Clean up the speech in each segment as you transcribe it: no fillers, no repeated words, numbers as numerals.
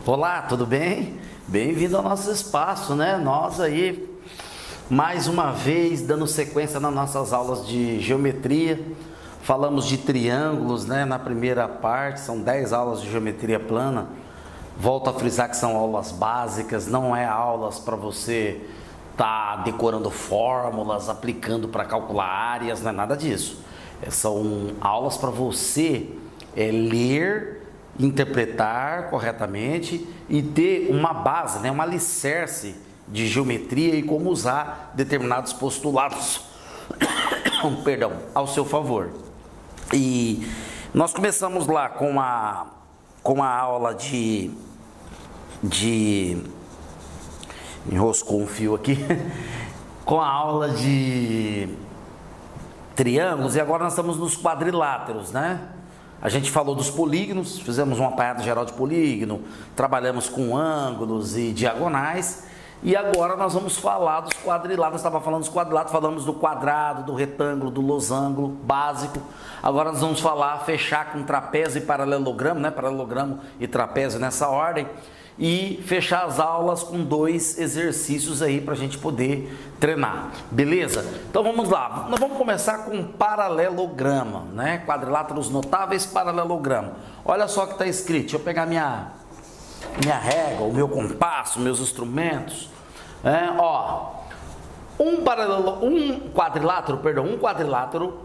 Olá, tudo bem? Bem-vindo ao nosso espaço, né? Nós aí, mais uma vez, dando sequência nas nossas aulas de geometria. Falamos de triângulos, né? Na primeira parte, são 10 aulas de geometria plana. Volto a frisar que são aulas básicas, não é aulas para você estar decorando fórmulas, aplicando para calcular áreas, não é nada disso. São aulas para você ler, interpretar corretamente e ter uma base, né, um alicerce de geometria e como usar determinados postulados perdão, ao seu favor. E nós começamos lá com a aula de enroscou um fio aqui com a aula de triângulos, e agora nós estamos nos quadriláteros, né? A gente falou dos polígonos, fizemos um apanhado geral de polígono, trabalhamos com ângulos e diagonais, e agora nós vamos falar dos quadriláteros. Estava falando dos quadriláteros, falamos do quadrado, do retângulo, do losango básico. Agora nós vamos fechar com trapézio e paralelogramo, né? Paralelogramo e trapézio nessa ordem. E fechar as aulas com 2 exercícios aí para a gente poder treinar, beleza? Então vamos lá, nós vamos começar com paralelograma, né? Quadriláteros notáveis, paralelograma. Olha só o que está escrito, deixa eu pegar minha régua, o meu compasso, meus instrumentos. Um quadrilátero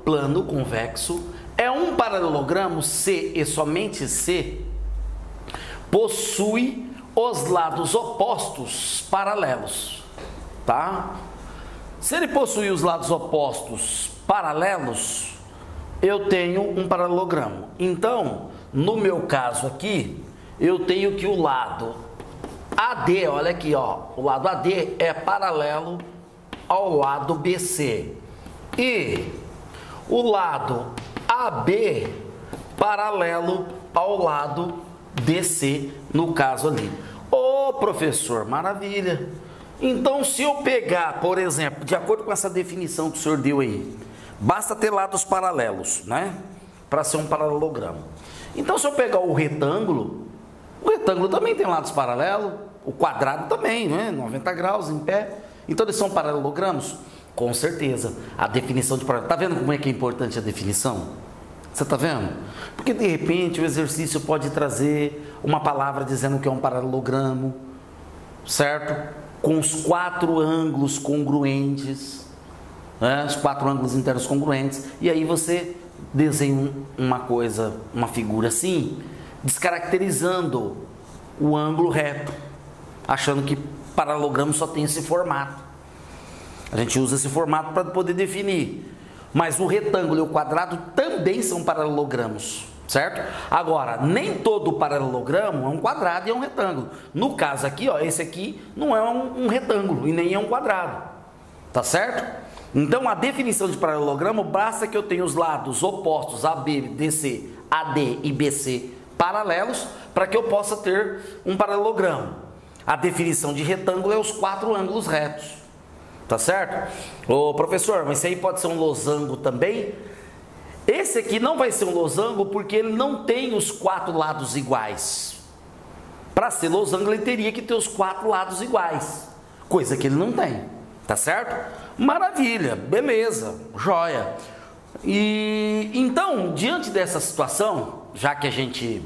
plano convexo é um paralelogramo se e somente se possui os lados opostos paralelos, tá? Se ele possuir os lados opostos paralelos, eu tenho um paralelogramo. Então, no meu caso aqui, eu tenho que o lado AD, olha aqui, ó, o lado AD é paralelo ao lado BC e o lado AB paralelo ao lado DC, no caso ali. Ô professor, maravilha! Então, se eu pegar, por exemplo, de acordo com essa definição que o senhor deu aí, basta ter lados paralelos, né? Para ser um paralelogramo. Então, se eu pegar o retângulo também tem lados paralelos, o quadrado também, né? 90 graus em pé. Então, eles são paralelogramos? Com certeza. A definição de paralelo. Tá vendo como é que é importante a definição? Você está vendo? Porque de repente o exercício pode trazer uma palavra dizendo que é um paralelogramo, certo? Com os 4 ângulos congruentes, né? Os 4 ângulos internos congruentes, e aí você desenha uma figura assim, descaracterizando o ângulo reto, achando que paralelogramo só tem esse formato. A gente usa esse formato para poder definir. Mas o retângulo e o quadrado também são paralelogramos, certo? Agora, nem todo paralelogramo é um quadrado e é um retângulo. No caso aqui, ó, esse aqui não é um retângulo e nem é um quadrado, tá certo? Então, a definição de paralelogramo, basta que eu tenha os lados opostos AB, DC, AD e BC paralelos para que eu possa ter um paralelogramo. A definição de retângulo é os 4 ângulos retos. Tá certo? Ô professor, mas isso aí pode ser um losango também? Esse aqui não vai ser um losango porque ele não tem os 4 lados iguais. Para ser losango ele teria que ter os 4 lados iguais, coisa que ele não tem, tá certo? Maravilha, beleza, joia. E então, diante dessa situação, já que a gente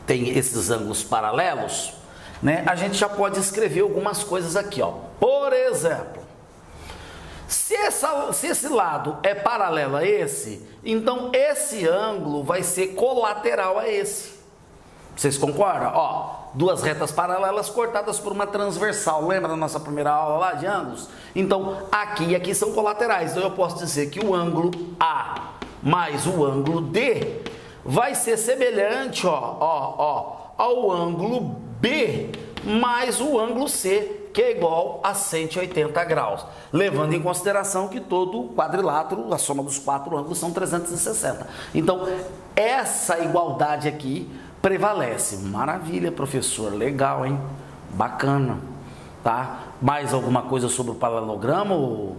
tem esses ângulos paralelos, né, a gente já pode escrever algumas coisas aqui, ó. Por exemplo, se esse lado é paralelo a esse, então esse ângulo vai ser colateral a esse. Vocês concordam? Ó, 2 retas paralelas cortadas por uma transversal. Lembra da nossa primeira aula lá de ângulos? Então, aqui e aqui são colaterais. Então, eu posso dizer que o ângulo A mais o ângulo D vai ser semelhante, ao ângulo B mais o ângulo C, que é igual a 180 graus, levando em consideração que todo quadrilátero, a soma dos 4 ângulos são 360. Então, essa igualdade aqui prevalece. Maravilha, professor, legal, hein? Bacana, tá? Mais alguma coisa sobre o paralelogramo,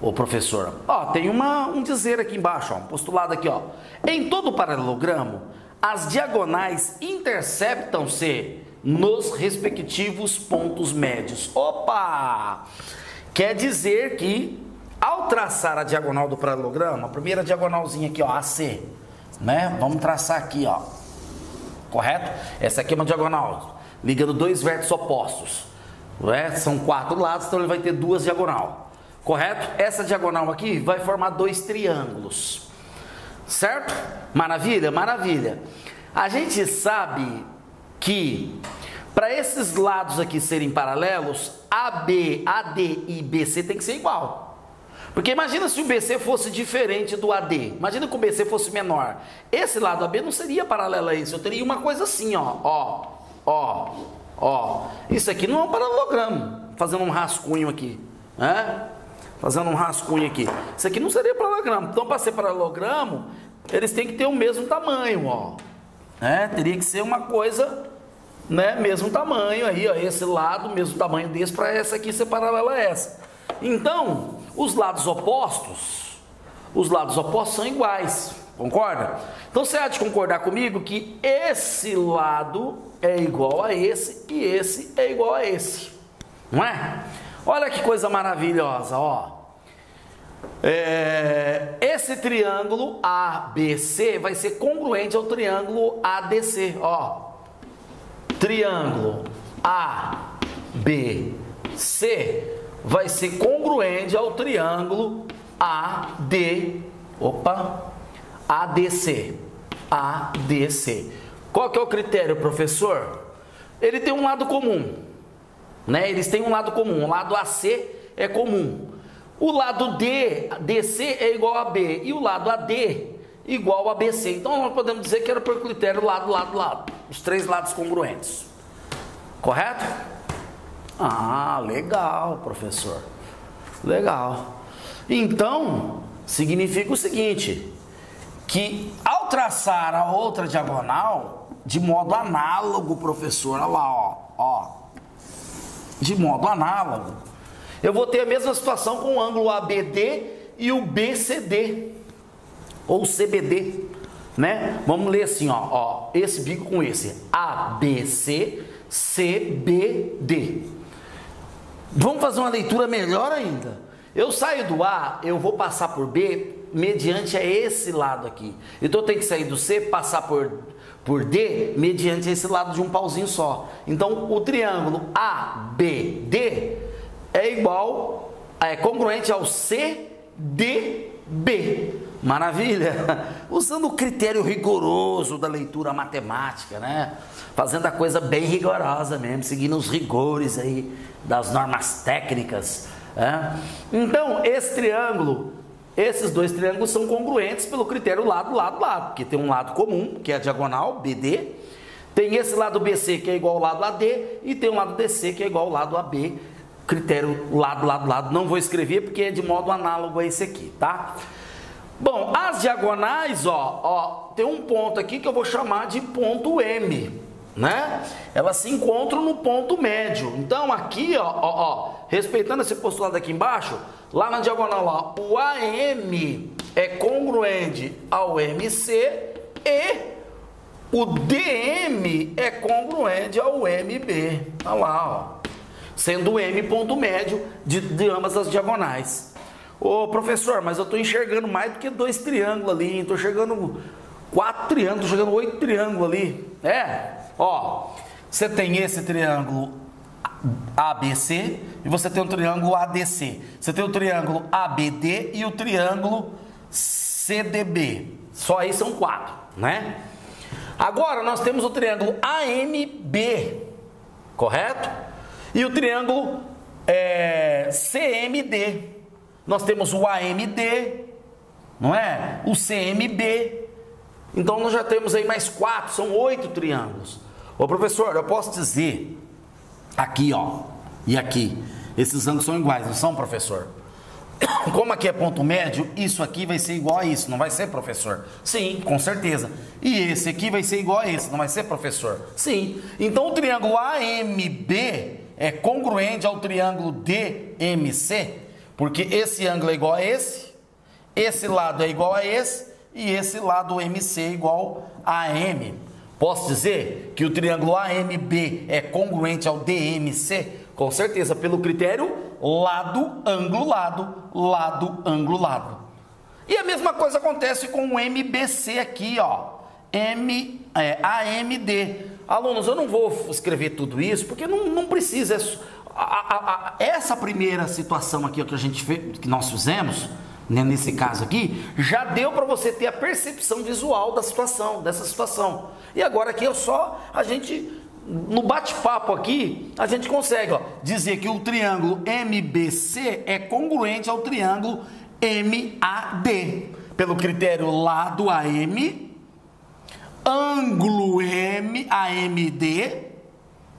ô professor? Ó, tem um dizer aqui embaixo, ó, um postulado aqui, ó. Em todo paralelogramo, as diagonais interceptam-se nos respectivos pontos médios. Opa! Quer dizer que, ao traçar a diagonal do paralelogramo, a primeira diagonalzinha aqui, ó, AC, né? Vamos traçar aqui, ó. Correto? Essa aqui é uma diagonal, ligando dois vértices opostos. Né? São 4 lados, então ele vai ter 2 diagonais. Correto? Essa diagonal aqui vai formar 2 triângulos. Certo? Maravilha? Maravilha. A gente sabe que para esses lados aqui serem paralelos, AB, AD e BC tem que ser igual. Porque imagina se o BC fosse diferente do AD. Imagina que o BC fosse menor. Esse lado AB não seria paralelo a esse. Eu teria uma coisa assim, ó. Isso aqui não é um paralelogramo. Fazendo um rascunho aqui, né? Fazendo um rascunho aqui. Isso aqui não seria paralelogramo. Então, para ser paralelogramo, eles têm que ter o mesmo tamanho, ó. Né? Teria que ser uma coisa, né? Mesmo tamanho aí, ó. Esse lado, mesmo tamanho desse, para essa aqui ser paralela a essa. Então, os lados opostos são iguais. Concorda? Então, você há de concordar comigo que esse lado é igual a esse e esse é igual a esse. Não é? Olha que coisa maravilhosa, ó. Esse triângulo ABC vai ser congruente ao triângulo ADC, ó. Triângulo ABC vai ser congruente ao triângulo ADC. Qual que é o critério, professor? Ele tem um lado comum, né? Eles têm um lado comum. O lado AC é comum. O lado DC é igual a B e o lado AD igual a BC. Então nós podemos dizer que era por critério lado. Os 3 lados congruentes. Correto? Ah, legal, professor. Legal. Então, significa o seguinte, que ao traçar a outra diagonal, de modo análogo, professor, olha lá, ó. De modo análogo, eu vou ter a mesma situação com o ângulo ABD e o BCD, ou CBD, né? Vamos ler assim, ó, esse bico com esse, ABC, CBD. Vamos fazer uma leitura melhor ainda. Eu saio do A, eu vou passar por B mediante a esse lado aqui. Então eu tenho que sair do C, passar por D mediante esse lado de um pauzinho só. Então o triângulo ABD é congruente ao CDB. Maravilha? Usando o critério rigoroso da leitura matemática, né? Fazendo a coisa bem rigorosa mesmo, seguindo os rigores aí das normas técnicas. Né? Então, esses 2 triângulos são congruentes pelo critério lado, porque tem um lado comum, que é a diagonal BD, tem esse lado BC que é igual ao lado AD e tem um lado DC que é igual ao lado AB, critério lado, não vou escrever porque é de modo análogo a esse aqui, tá? Bom, as diagonais, ó, tem um ponto aqui que eu vou chamar de ponto M, né? Elas se encontram no ponto médio. Então aqui, ó, respeitando esse postulado aqui embaixo, lá na diagonal, ó, o AM é congruente ao MC e o DM é congruente ao MB. Olha lá, ó. Sendo o M ponto médio de ambas as diagonais. Ô professor, mas eu estou enxergando mais do que 2 triângulos ali, estou enxergando 4 triângulos, estou enxergando 8 triângulos ali. Ó, você tem esse triângulo ABC e você tem o triângulo ADC. Você tem o triângulo ABD e o triângulo CDB. Só aí são 4, né? Agora nós temos o triângulo AMB, correto? E o triângulo CMD. Nós temos o AMD, não é? O CMB. Então nós já temos aí mais 4, são 8 triângulos. Ô professor, eu posso dizer aqui, ó, e aqui, esses ângulos são iguais, não são, professor? Como aqui é ponto médio, isso aqui vai ser igual a isso, não vai ser, professor? Sim, com certeza. E esse aqui vai ser igual a esse, não vai ser, professor? Sim. Então o triângulo AMB é congruente ao triângulo DMC, porque esse ângulo é igual a esse lado é igual a esse e esse lado MC igual a AM. Posso dizer que o triângulo AMB é congruente ao DMC? Com certeza, pelo critério lado, ângulo, lado, lado, ângulo, lado. E a mesma coisa acontece com o MBC aqui, ó. AMD. Alunos, eu não vou escrever tudo isso, porque não precisa. Essa primeira situação aqui ó, que nós fizemos, né, nesse caso aqui, já deu para você ter a percepção visual dessa situação. E agora aqui no bate-papo aqui, a gente consegue ó, dizer que o triângulo MBC é congruente ao triângulo MAD, pelo critério lado AM, ângulo AMD,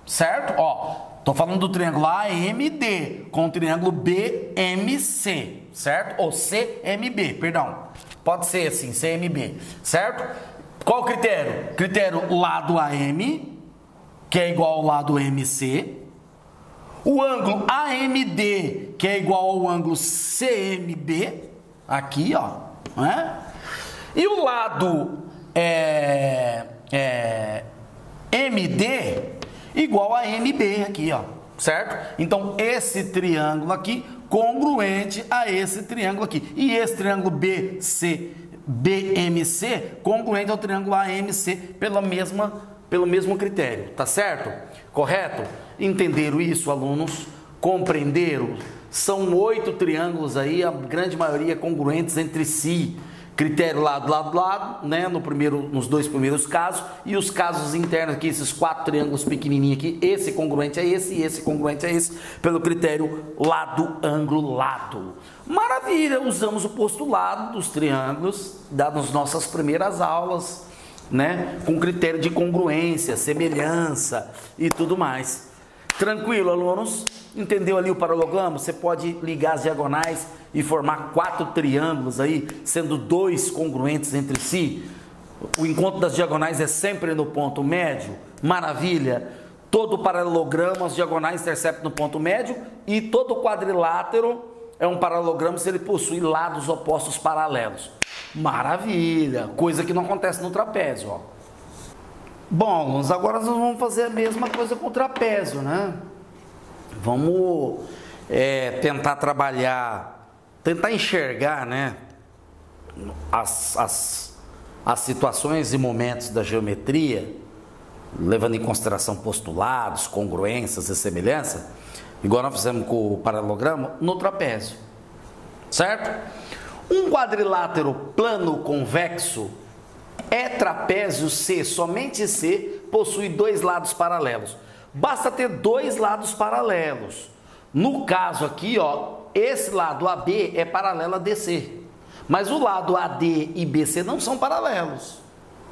certo? Ó, tô falando do triângulo AMD com o triângulo BMC, certo? Ou CMB, perdão. Pode ser assim, CMB, certo? Qual o critério? Critério lado AM, que é igual ao lado MC. O ângulo AMD, que é igual ao ângulo CMB, aqui, ó, né? E o lado MD igual a MB aqui, ó, certo? Então, esse triângulo aqui congruente a esse triângulo aqui. E esse triângulo BMC congruente ao triângulo AMC pelo mesmo critério, tá certo? Correto? Entenderam isso, alunos? Compreenderam? São 8 triângulos aí, a grande maioria congruentes entre si. Critério lado, lado, lado, né? Nos 2 primeiros casos. E os casos internos aqui, esses 4 triângulos pequenininhos aqui. Esse congruente a esse e esse congruente a esse. Pelo critério lado, ângulo, lado. Maravilha! Usamos o postulado dos triângulos nas nossas primeiras aulas, né? Com critério de congruência, semelhança e tudo mais. Tranquilo, alunos? Entendeu ali o paralelogramo? Você pode ligar as diagonais e formar 4 triângulos aí, sendo 2 congruentes entre si. O encontro das diagonais é sempre no ponto médio. Maravilha! Todo paralelogramo, as diagonais interceptam no ponto médio, e todo quadrilátero é um paralelogramo se ele possui lados opostos paralelos. Maravilha! Coisa que não acontece no trapézio, ó. Bom, alunos, agora nós vamos fazer a mesma coisa com o trapézio, né? Vamos tentar trabalhar, tentar enxergar, né, as situações e momentos da geometria, levando em consideração postulados, congruências e semelhanças, igual nós fizemos com o paralelogramo, no trapézio, certo? Um quadrilátero plano convexo é trapézio C, somente C, possui 2 lados paralelos. Basta ter 2 lados paralelos. No caso aqui, ó, esse lado AB é paralelo a DC. Mas o lado AD e BC não são paralelos,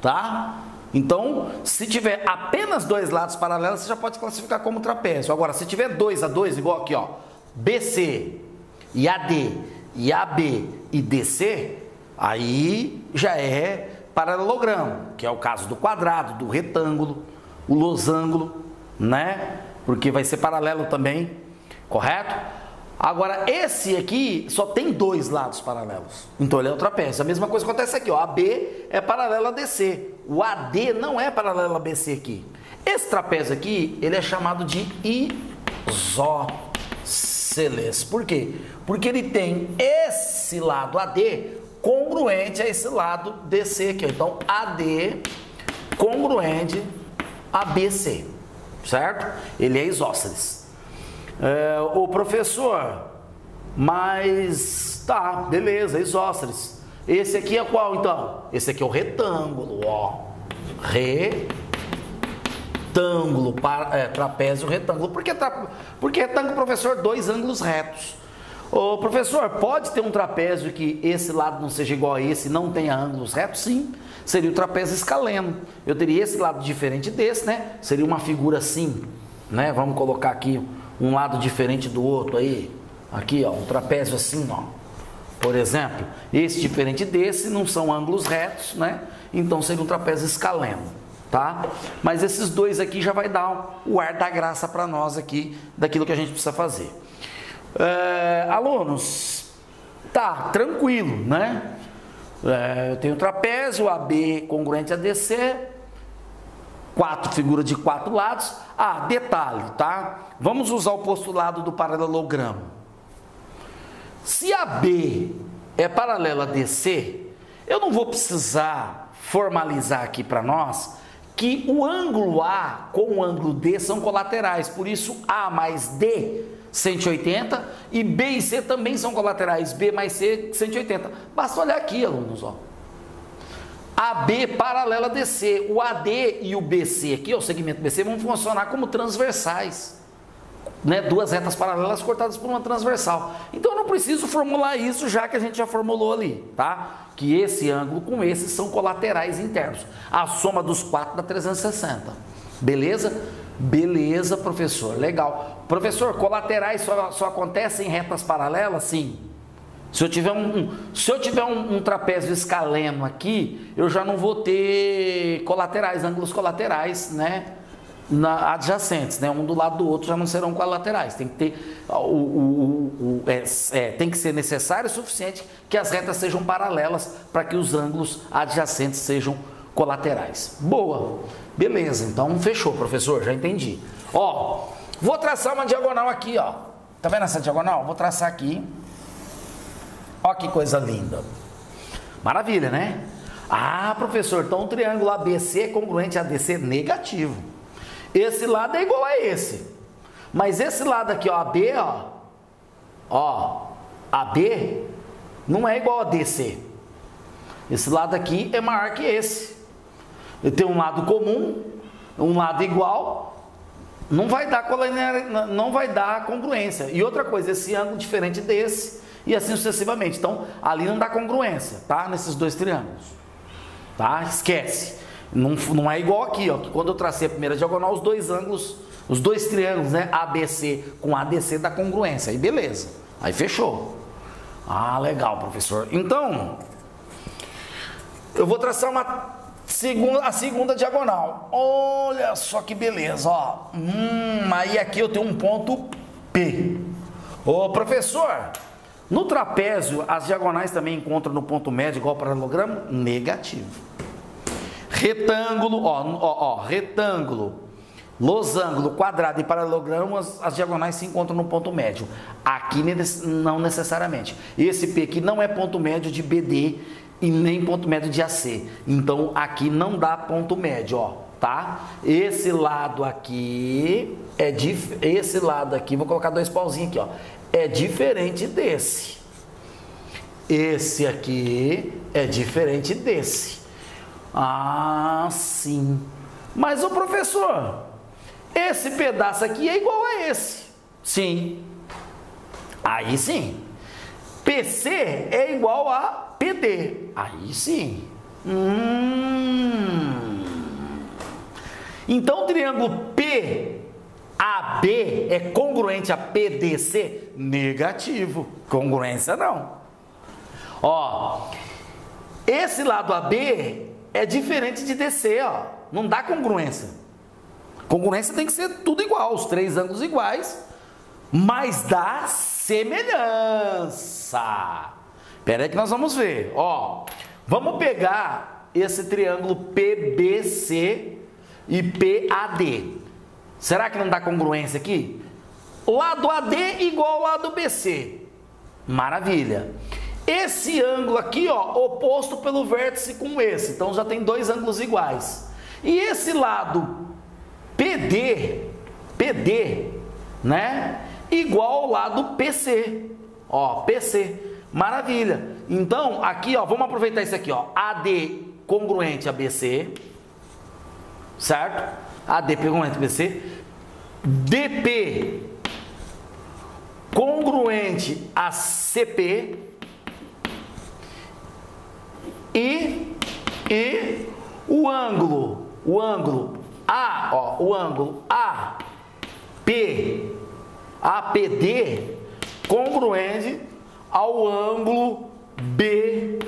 tá? Então, se tiver apenas 2 lados paralelos, você já pode classificar como trapézio. Agora, se tiver 2 a 2, igual aqui, ó, BC e AD e AB e DC, aí já é paralelogramo, que é o caso do quadrado, do retângulo, o losango, né? Porque vai ser paralelo também, correto? Agora, esse aqui só tem 2 lados paralelos, então ele é o trapézio. A mesma coisa acontece aqui, ó, AB é paralelo a DC, o AD não é paralelo a BC aqui. Esse trapézio aqui, ele é chamado de isósceles. Por quê? Porque ele tem esse lado AD congruente a esse lado DC aqui. Então, AD congruente a BC, certo? Ele é isósceles. O professor, mas tá, beleza, isósceles. Esse aqui é qual então? Esse aqui é o retângulo, ó. Retângulo, trapézio, retângulo. Por que retângulo, professor? 2 ângulos retos. Ô, professor, pode ter um trapézio que esse lado não seja igual a esse, não tenha ângulos retos? Sim, seria o trapézio escaleno. Eu teria esse lado diferente desse, né? Seria uma figura assim, né? Vamos colocar aqui um lado diferente do outro aí. Aqui, ó, um trapézio assim, ó. Por exemplo, esse diferente desse não são ângulos retos, né? Então seria um trapézio escaleno, tá? Mas esses 2 aqui já vai dar o ar da graça para nós aqui, daquilo que a gente precisa fazer. Alunos, tá tranquilo, né? Eu tenho trapézio, AB congruente a DC, figura de 4 lados. Detalhe, tá? Vamos usar o postulado do paralelogramo. Se AB é paralela a DC, eu não vou precisar formalizar aqui para nós que o ângulo A com o ângulo D são colaterais, por isso A mais D, 180, e B e C também são colaterais, B mais C, 180. Basta olhar aqui, alunos, ó. AB paralela a DC, o AD e o BC aqui, o segmento BC, vão funcionar como transversais, né? Duas retas paralelas cortadas por uma transversal. Então eu não preciso formular isso, já que a gente já formulou ali, tá? Que esse ângulo com esse são colaterais internos. A soma dos 4 dá 360. Beleza? Beleza, professor. Legal. Professor, colaterais só acontecem em retas paralelas? Sim. Se eu tiver um trapézio escaleno aqui, eu já não vou ter colaterais, ângulos colaterais, né? Adjacentes, né? Um do lado do outro já não serão colaterais. Tem que ter tem que ser necessário o suficiente que as retas sejam paralelas para que os ângulos adjacentes sejam colaterais. Boa, beleza. Então fechou, professor, já entendi. Ó, vou traçar uma diagonal aqui, ó. Tá vendo essa diagonal? Vou traçar aqui. Ó que coisa linda. Maravilha, né? Professor, então o triângulo ABC é congruente a DC negativo. Esse lado é igual a esse. Mas esse lado aqui, ó, AB, AB não é igual a DC. Esse lado aqui é maior que esse. Eu tenho um lado comum, um lado igual, não vai dar congruência. E outra coisa, esse ângulo diferente desse, e assim sucessivamente. Então, ali não dá congruência, tá? Nesses dois triângulos. Tá? Esquece. Não é igual aqui, ó, que quando eu tracei a primeira diagonal, os dois ângulos, os dois triângulos, né, ABC com ADC dá congruência. Aí beleza. Aí fechou. Legal, professor. Então, eu vou traçar a segunda diagonal. Olha só que beleza, ó. Aí aqui eu tenho um ponto P. Ô, professor, no trapézio, as diagonais também encontram no ponto médio igual ao paralelogramo? Negativo. Retângulo, retângulo, losango, quadrado e paralelogramo, as diagonais se encontram no ponto médio. Aqui não necessariamente. Esse P aqui não é ponto médio de BD e nem ponto médio de AC. Então aqui não dá ponto médio, ó, tá? Esse lado aqui esse lado aqui, vou colocar 2 pauzinhos aqui, ó. É diferente desse. Esse aqui é diferente desse. Sim. Mas o professor, esse pedaço aqui é igual a esse. Sim. Aí sim. PC é igual a PD. Aí sim. Então o triângulo PAB é congruente a PDC? Negativo. Congruência não. Ó, esse lado AB é diferente de DC, ó. Não dá congruência. Congruência tem que ser tudo igual, os 3 ângulos iguais, mas dá semelhança. Espera aí que nós vamos ver, ó. Vamos pegar esse triângulo PBC e PAD. Será que não dá congruência aqui? Lado AD igual ao lado BC. Maravilha. Esse ângulo aqui, ó, oposto pelo vértice com esse. Então já tem 2 ângulos iguais. E esse lado PD, né? Igual ao lado PC. Ó, PC. Maravilha. Então, aqui, ó, vamos aproveitar isso aqui, ó. AD congruente a BC. Certo? AD congruente a BC. DP congruente a CP. E o ângulo A, ó, o ângulo APD congruente ao ângulo BPC.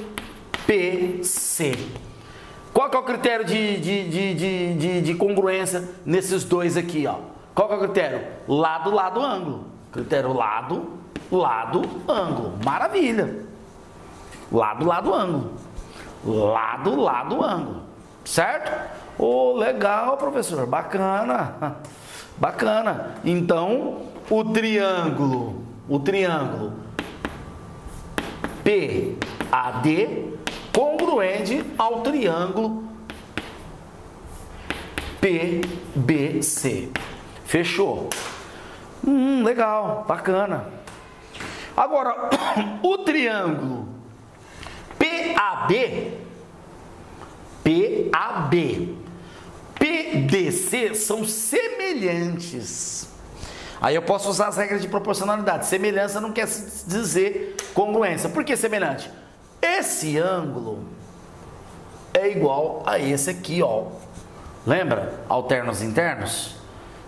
Qual que é o critério de congruência nesses dois aqui, ó? Qual que é o critério? Lado, lado, ângulo. Critério lado, lado, ângulo. Maravilha. Lado, lado, ângulo. Lado do ângulo, certo? Oh, legal, professor, bacana, bacana. Então, o triângulo PAD congruente ao triângulo PBC. Fechou? Legal, bacana. Agora, o triângulo PAB, PDC são semelhantes. Aí eu posso usar as regras de proporcionalidade. Semelhança não quer dizer congruência. Por que semelhante? Esse ângulo é igual a esse aqui, ó. Lembra? Alternos internos?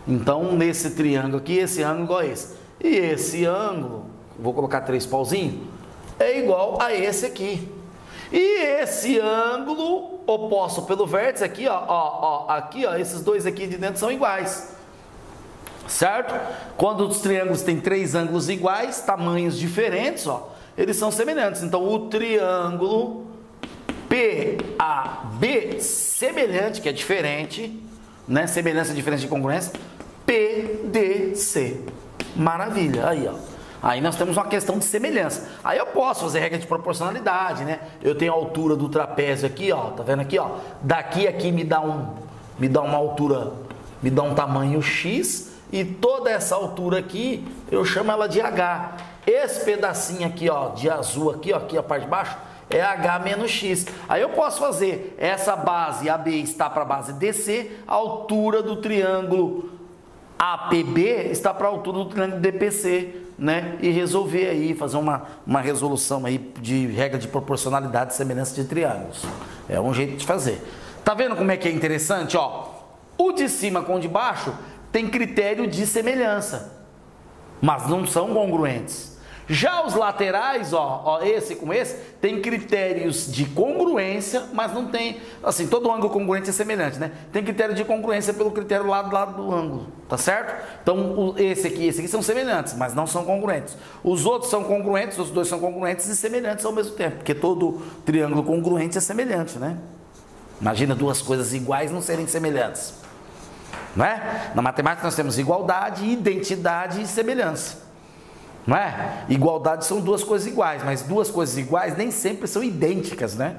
Então, nesse triângulo aqui, esse ângulo é igual a esse. E esse ângulo, vou colocar 3 pauzinhos, é igual a esse aqui. E esse ângulo oposto pelo vértice aqui, aqui, esses dois aqui de dentro são iguais. Certo? Quando os triângulos têm 3 ângulos iguais, tamanhos diferentes, eles são semelhantes. Então, o triângulo PAB semelhante, que é diferente, né? Semelhança diferente de congruência, PDC. Maravilha, aí, Aí nós temos uma questão de semelhança. Aí eu posso fazer regra de proporcionalidade, né? Eu tenho a altura do trapézio aqui, tá vendo aqui, Daqui a aqui me dá uma altura, me dá um tamanho X, e toda essa altura aqui, eu chamo ela de H. Esse pedacinho aqui, de azul aqui, aqui a parte de baixo, é H menos X. Aí eu posso fazer essa base AB está para a base DC, a altura do triângulo APB está para a altura do triângulo DPC, né? E resolver aí, fazer uma resolução aí de regra de proporcionalidade e semelhança de triângulos. É um jeito de fazer. Tá vendo como é que é interessante, O de cima com o de baixo tem critério de semelhança, mas não são congruentes. Já os laterais, esse com esse, tem critérios de congruência, mas não tem, assim, todo ângulo congruente é semelhante, né? Tem critério de congruência pelo critério lá do lado do ângulo, tá certo? Então, esse aqui são semelhantes, mas não são congruentes. Os outros são congruentes, os dois são congruentes e semelhantes ao mesmo tempo, porque todo triângulo congruente é semelhante, né? Imagina duas coisas iguais não serem semelhantes, não é? Na matemática nós temos igualdade, identidade e semelhança. Não é? Igualdade são duas coisas iguais, mas duas coisas iguais nem sempre são idênticas, né?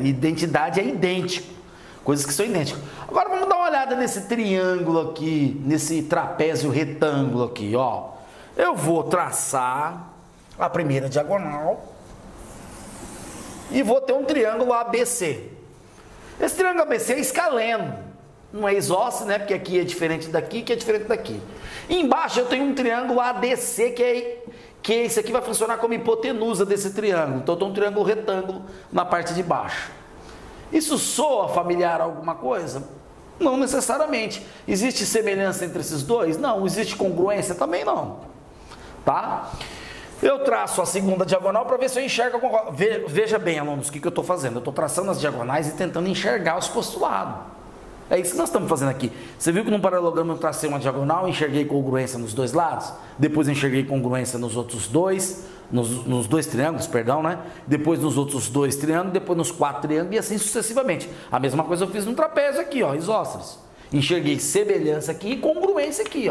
Identidade é idêntico, coisas que são idênticas. Agora vamos dar uma olhada nesse triângulo aqui, nesse trapézio retângulo aqui, Eu vou traçar a primeira diagonal e vou ter um triângulo ABC. Esse triângulo ABC é escaleno. Não é isósceles, né? Porque aqui é diferente daqui, que é diferente daqui. Embaixo eu tenho um triângulo ADC, que esse aqui vai funcionar como hipotenusa desse triângulo. Então eu tenho um triângulo retângulo na parte de baixo. Isso soa familiar a alguma coisa? Não necessariamente. Existe semelhança entre esses dois? Não. Existe congruência? Também não. Tá? Eu traço a segunda diagonal para ver se eu enxergo alguma coisa. Veja bem, alunos, o que eu estou fazendo? Eu estou traçando as diagonais e tentando enxergar os postulados. É isso que nós estamos fazendo aqui. Você viu que no paralelogramo eu tracei uma diagonal, enxerguei congruência nos dois lados, depois enxerguei congruência nos outros dois, nos dois triângulos, perdão, né? Depois nos outros dois triângulos, depois nos 4 triângulos e assim sucessivamente. A mesma coisa eu fiz no trapézio aqui, isósceles. Enxerguei semelhança aqui e congruência aqui,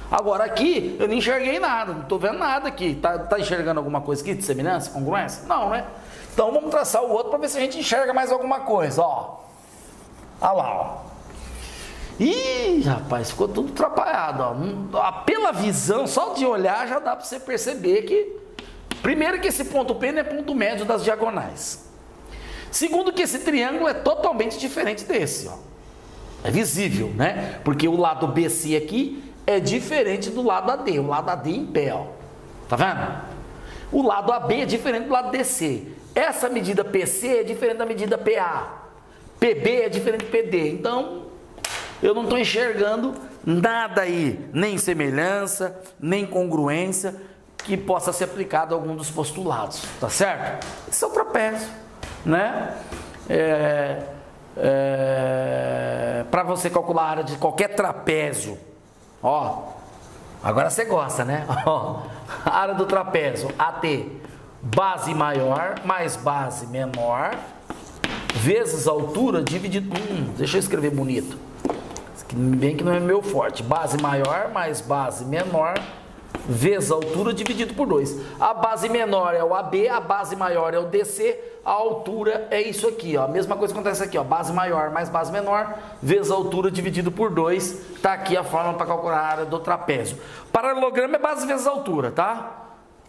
Agora aqui eu não enxerguei nada, não estou vendo nada aqui. Tá enxergando alguma coisa aqui de semelhança, congruência? Não, né? Então vamos traçar o outro para ver se a gente enxerga mais alguma coisa, Olha lá, Ih, rapaz, ficou tudo atrapalhado, Pela visão, só de olhar já dá para você perceber que, primeiro, que esse ponto P não é ponto médio das diagonais. Segundo, que esse triângulo é totalmente diferente desse, É visível, né? Porque o lado BC aqui é diferente do lado AD, o lado AD em pé, Tá vendo? O lado AB é diferente do lado DC. Essa medida PC é diferente da medida PA. PB é diferente de PD, então eu não estou enxergando nada aí, nem semelhança, nem congruência que possa ser aplicado a algum dos postulados, tá certo? Esse é o trapézio, né? Para você calcular a área de qualquer trapézio, agora você gosta, né? A área do trapézio AT, base maior mais base menor vezes altura dividido por deixa eu escrever bonito. Bem que não é meu forte. Base maior mais base menor vezes altura dividido por 2. A base menor é o AB, a base maior é o DC, a altura é isso aqui, ó. A mesma coisa que acontece aqui, ó. Base maior mais base menor vezes altura dividido por 2. Tá aqui a fórmula para calcular a área do trapézio. Paralelogramo é base vezes altura, tá?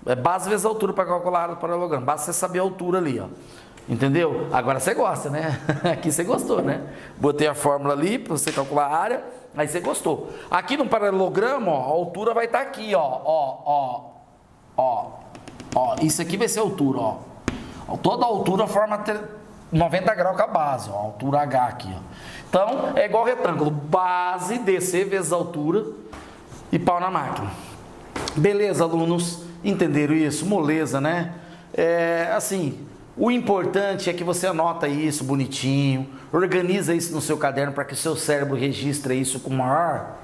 É base vezes altura para calcular a área do paralelogramo. Basta você saber a altura ali, ó. Entendeu? Agora você gosta, né? Aqui você gostou, né? Botei a fórmula ali para você calcular a área, aí você gostou. Aqui no paralelogramo, ó, a altura vai estar aqui, ó. Isso aqui vai ser a altura, ó. Toda a altura forma 90 graus com a base, ó. A altura H aqui, ó. Então, é igual retângulo. Base, DC vezes altura e pau na máquina. Beleza, alunos? Entenderam isso? Moleza, né? Assim... O importante é que você anota isso bonitinho, organiza isso no seu caderno para que o seu cérebro registre isso com o maior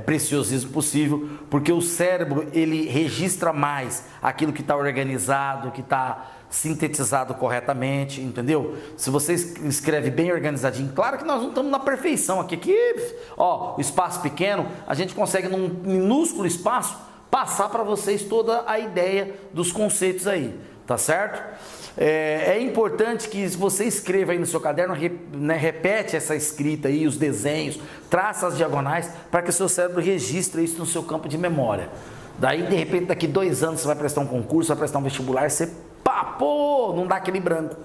preciosismo possível, porque o cérebro ele registra mais aquilo que está organizado, que está sintetizado corretamente, entendeu? Se você escreve bem organizadinho, claro que nós não estamos na perfeição aqui, ó, o espaço pequeno, a gente consegue num minúsculo espaço passar para vocês toda a ideia dos conceitos aí. Tá certo? É importante que você escreva aí no seu caderno, repete essa escrita aí, os desenhos, traça as diagonais, para que o seu cérebro registre isso no seu campo de memória. Daí, de repente, daqui 2 anos você vai prestar um concurso, vai prestar um vestibular, você, não dá aquele branco.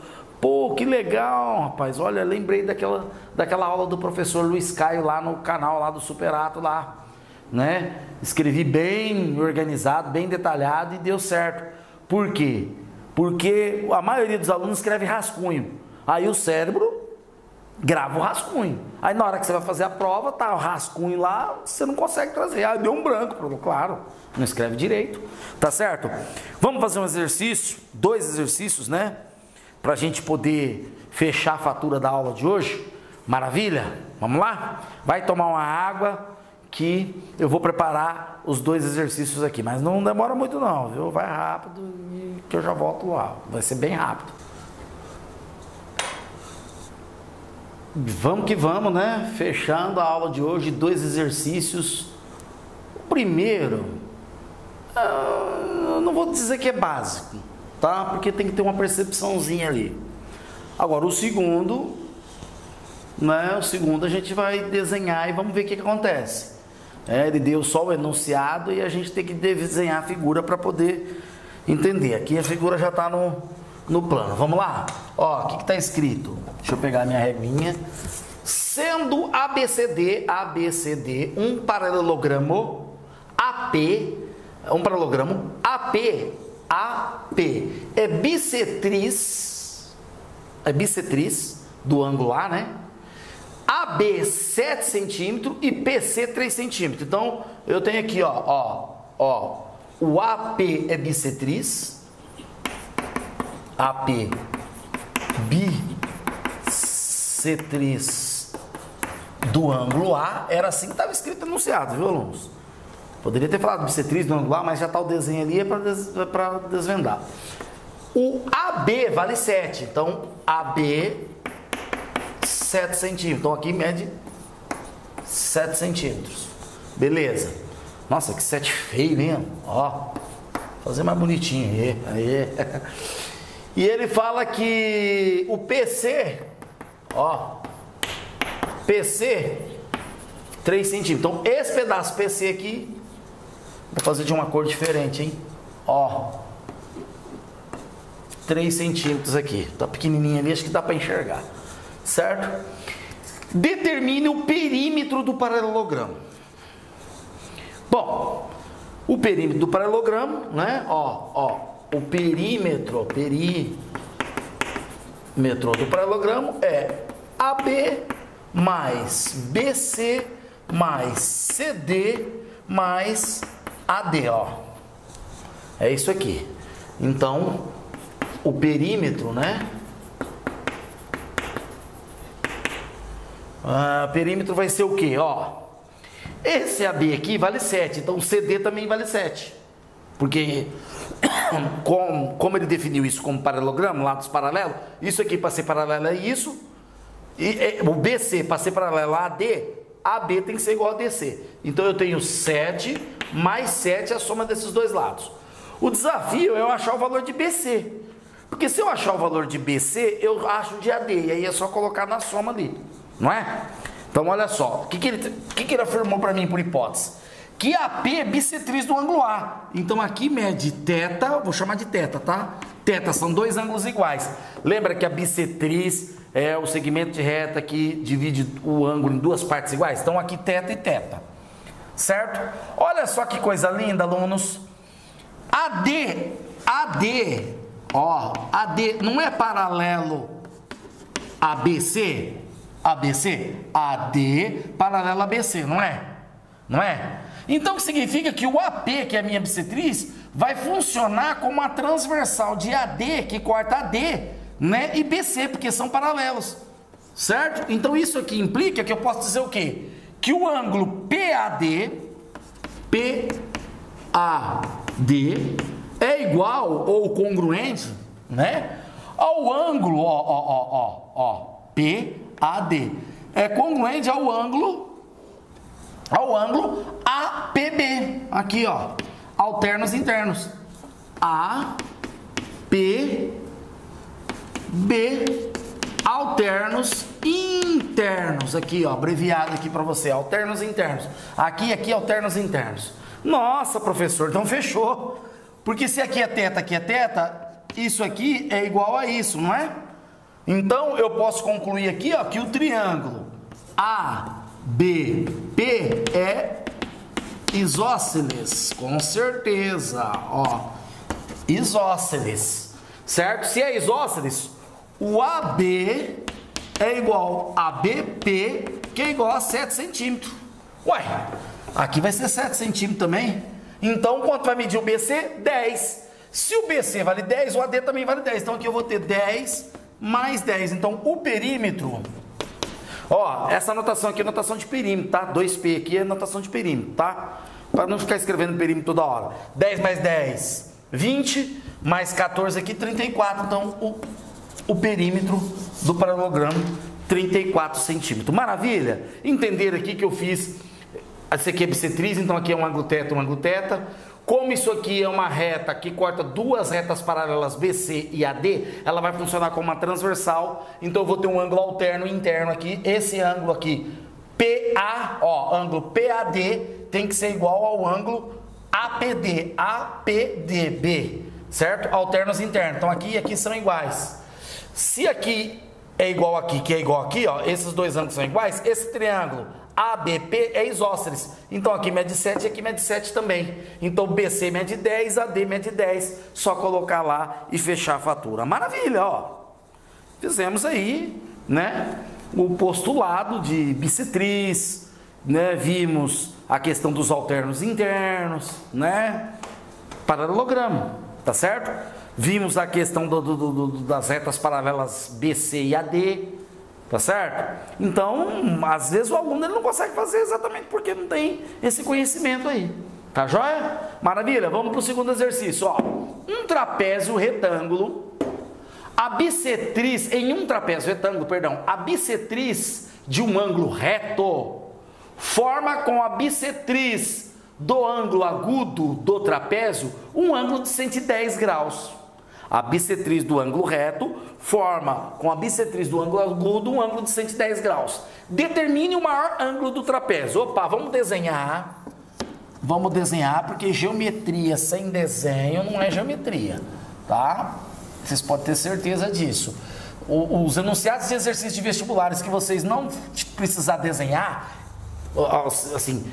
Pô, que legal, rapaz, olha, lembrei daquela aula do professor Luiz Caio lá no canal lá do Superato lá, né? Escrevi bem organizado, bem detalhado e deu certo. Por quê? Porque a maioria dos alunos escreve rascunho. Aí o cérebro grava o rascunho. Aí na hora que você vai fazer a prova, tá o rascunho lá, você não consegue trazer. Aí deu um branco, claro, não escreve direito. Tá certo? Vamos fazer um exercício, 2 exercícios, né? Pra gente poder fechar a fatura da aula de hoje. Maravilha? Vamos lá? Vai tomar uma água que eu vou preparar os 2 exercícios aqui, mas não demora muito não, viu? Vai rápido que eu já volto lá, vai ser bem rápido. Vamos que vamos, né? Fechando a aula de hoje, 2 exercícios. O primeiro, eu não vou dizer que é básico, tá? Porque tem que ter uma percepçãozinha ali. Agora, o segundo, né? O segundo a gente vai desenhar e vamos ver o que acontece. Ele deu só o enunciado e a gente tem que desenhar a figura para poder entender. Aqui a figura já está no plano. Vamos lá? Ó, o que está escrito? Deixa eu pegar a minha reguinha. Sendo ABCD um paralelogramo AP é bissetriz do ângulo A, né? AB 7 centímetros e PC 3 centímetros. Então, eu tenho aqui, ó, o AP é bissetriz, AP bissetriz do ângulo A, era assim que estava escrito enunciado, viu, alunos? Poderia ter falado bissetriz do ângulo A, mas já está o desenho ali, é para desvendar. O AB vale 7, então AB 7 centímetros. Então aqui mede 7 centímetros. Beleza. Nossa, que 7 feio mesmo. Ó, fazer mais bonitinho. Aí. E ele fala que o PC, ó, PC 3 centímetros. Então esse pedaço PC aqui, vou fazer de uma cor diferente, hein? Ó, 3 centímetros aqui. Tá pequenininho ali, acho que dá para enxergar. Certo? Determine o perímetro do paralelogramo. Bom, o perímetro do paralelogramo, né? O perímetro do paralelogramo é AB mais BC mais CD mais AD, ó. É isso aqui. Então, o perímetro, né? Perímetro vai ser o que? Ó, esse AB aqui vale 7, então o CD também vale 7. Porque como ele definiu isso como paralelogramo, lados paralelos, isso aqui para ser paralelo a isso, e o BC para ser paralelo a AD, AB tem que ser igual a DC. Então eu tenho 7 mais 7 é a soma desses dois lados. O desafio é eu achar o valor de BC. Porque se eu achar o valor de BC, eu acho de AD. E aí é só colocar na soma ali. Não é? Então olha só. O que ele afirmou para mim por hipótese? Que AP é bissetriz do ângulo A. Então aqui mede θ, vou chamar de θ, tá? Θ são dois ângulos iguais. Lembra que a bissetriz é o segmento de reta que divide o ângulo em duas partes iguais? Então aqui θ e θ. Certo? Olha só que coisa linda, alunos. AD, ó, AD não é paralelo a BC? AD paralelo a BC, não é? Não é? Então, o que significa que o AP, que é a minha bissetriz, vai funcionar como a transversal de AD, que corta AD, né? E BC, porque são paralelos, certo? Então, isso aqui implica que eu posso dizer o quê? Que o ângulo PAD é igual ou congruente, né? Ao ângulo, PAD. É congruente ao ângulo APB. Aqui, ó, alternos internos. APB, alternos internos. Aqui, ó, abreviado aqui para você, alternos internos. Aqui, alternos internos. Nossa, professor, então fechou. Porque se aqui é θ, isso aqui é igual a isso, não é? Então, eu posso concluir aqui, ó, que o triângulo ABP é isósceles, com certeza, ó, isósceles, certo? Se é isósceles, o AB é igual a BP, que é igual a 7 centímetros. Ué, aqui vai ser 7 centímetros também. Então, quanto vai medir o BC? 10. Se o BC vale 10, o AD também vale 10. Então, aqui eu vou ter 10 mais 10. Então, o perímetro... Ó, essa anotação aqui é anotação de perímetro, tá? 2P aqui é anotação de perímetro, tá? Para não ficar escrevendo perímetro toda hora. 10 mais 10, 20. Mais 14 aqui, 34. Então, o perímetro do paralelogramo, 34 centímetros. Maravilha? Entenderam aqui que eu fiz... Esse aqui é bissetriz, então aqui é um ângulo θ, um ângulo θ. Como isso aqui é uma reta que corta duas retas paralelas BC e AD, ela vai funcionar como uma transversal. Então eu vou ter um ângulo alterno interno aqui. Esse ângulo aqui, PA, ó, ângulo PAD tem que ser igual ao ângulo APDB, certo? Alternos internos. Então aqui e aqui são iguais. Se aqui é igual aqui, que é igual aqui, ó, esses dois ângulos são iguais, esse triângulo ABP é isósceles. Então aqui mede 7 e aqui mede 7 também. Então BC mede 10, AD mede 10. Só colocar lá e fechar a fatura. Maravilha, ó. Fizemos aí, né, o postulado de bissetriz, né? Vimos a questão dos alternos internos, né? Paralelogramo, tá certo? Vimos a questão das retas paralelas BC e AD. Tá certo? Então, às vezes o aluno ele não consegue fazer exatamente porque não tem esse conhecimento aí. Tá joia? Maravilha, vamos para o segundo exercício. Ó, um trapézio retângulo, a bissetriz, em um trapézio retângulo, perdão, a bissetriz de um ângulo reto forma com a bissetriz do ângulo agudo do trapézio um ângulo de 110 graus. A bissetriz do ângulo reto forma com a bissetriz do ângulo agudo um ângulo de 110 graus. Determine o maior ângulo do trapézio. Opa, vamos desenhar. Vamos desenhar, porque geometria sem desenho não é geometria, tá? Vocês podem ter certeza disso. Os enunciados de exercícios de vestibulares que vocês não precisar desenhar, assim,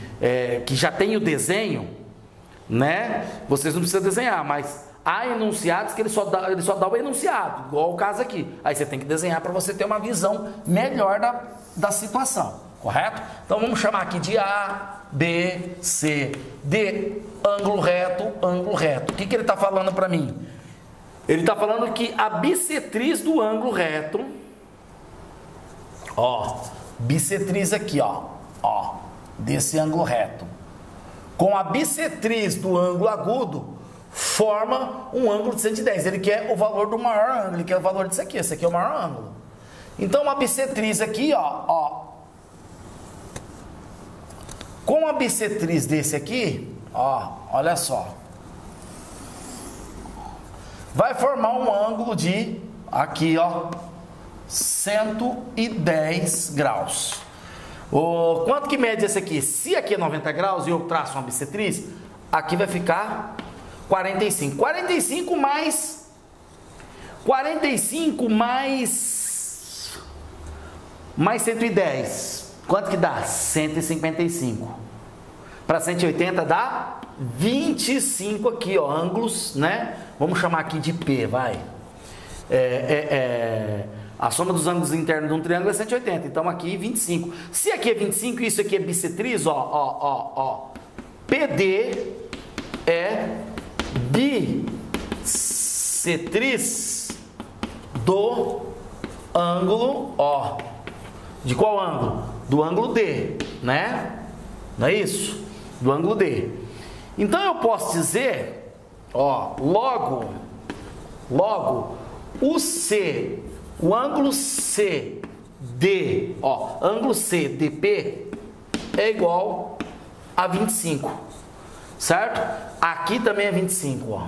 que já tem o desenho, né? Vocês não precisam desenhar, mas... Há enunciados que ele só dá o enunciado, igual o caso aqui. Aí você tem que desenhar para você ter uma visão melhor da situação, correto? Então vamos chamar aqui de A, B, C, D, ângulo reto, ângulo reto. O que ele está falando para mim? Ele está falando que a bissetriz do ângulo reto, ó, bissetriz aqui, ó, desse ângulo reto, com a bissetriz do ângulo agudo, forma um ângulo de 110. Ele quer o valor do maior ângulo, ele quer o valor disso aqui. Esse aqui é o maior ângulo. Então, uma bissetriz aqui, ó. Com uma bissetriz desse aqui, ó, olha só. Vai formar um ângulo de, aqui, ó, 110 graus. Quanto que mede esse aqui? Se aqui é 90 graus e eu traço uma bissetriz, aqui vai ficar 45. 45 mais 110. Quanto que dá? 155. Para 180 dá 25 aqui, ó, ângulos, né? Vamos chamar aqui de P, vai. A soma dos ângulos internos de um triângulo é 180, então aqui 25. Se aqui é 25 e isso aqui é bissetriz, ó. PD é bissetriz do ângulo, ó. De qual ângulo? Do ângulo D, né? Não é isso? Do ângulo D. Então eu posso dizer, ó, logo, o C, o ângulo CD, ó, ângulo CDP é igual a 25, certo? Aqui também é 25, ó.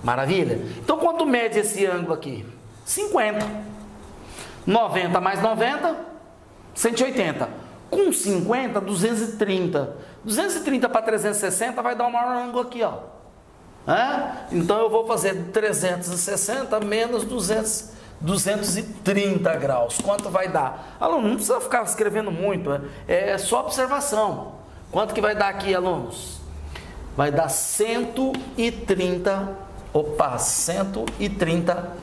Maravilha? Então quanto mede esse ângulo aqui? 50. 90 mais 90, 180. Com 50, 230. 230 para 360 vai dar o maior ângulo aqui, ó. Então eu vou fazer 360 menos 230 graus. Quanto vai dar? Aluno, não precisa ficar escrevendo muito, é só observação. Quanto que vai dar aqui, alunos? Vai dar 130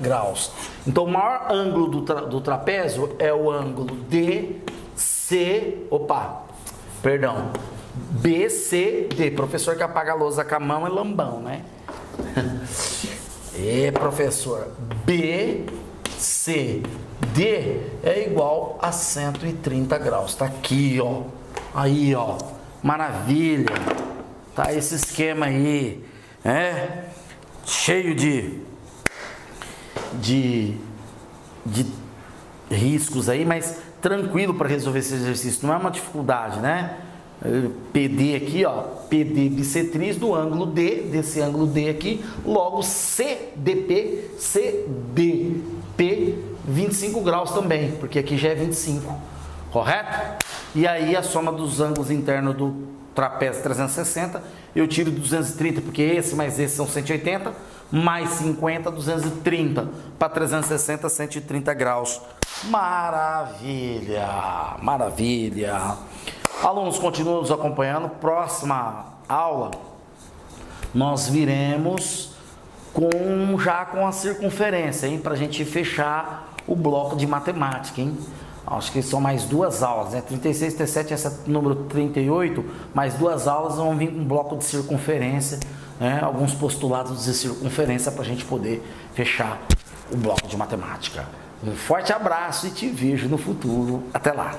graus. Então o maior ângulo do trapézio é o ângulo BCD. Professor que apaga a lousa com a mão é lambão, né? Professor, BCD é igual a 130 graus. Tá aqui, ó. Aí, ó. Maravilha. Tá esse esquema aí, cheio de riscos aí, mas tranquilo para resolver esse exercício. Não é uma dificuldade, né? PD aqui, ó, PD bissetriz do ângulo D, desse ângulo D aqui, logo CDP, 25 graus também, porque aqui já é 25, correto? E aí a soma dos ângulos internos do trapézio 360, eu tiro 230, porque esse mais esse são 180, mais 50, 230, para 360, 130 graus. Maravilha, maravilha. Alunos, continuam nos acompanhando. Próxima aula, nós viremos já com a circunferência, hein? Para a gente fechar o bloco de matemática, hein? Acho que são mais 2 aulas, né? 36, 37, esse é o número 38, mais 2 aulas vão vir com um bloco de circunferência, né? Alguns postulados de circunferência para a gente poder fechar o bloco de matemática. Um forte abraço e te vejo no futuro. Até lá!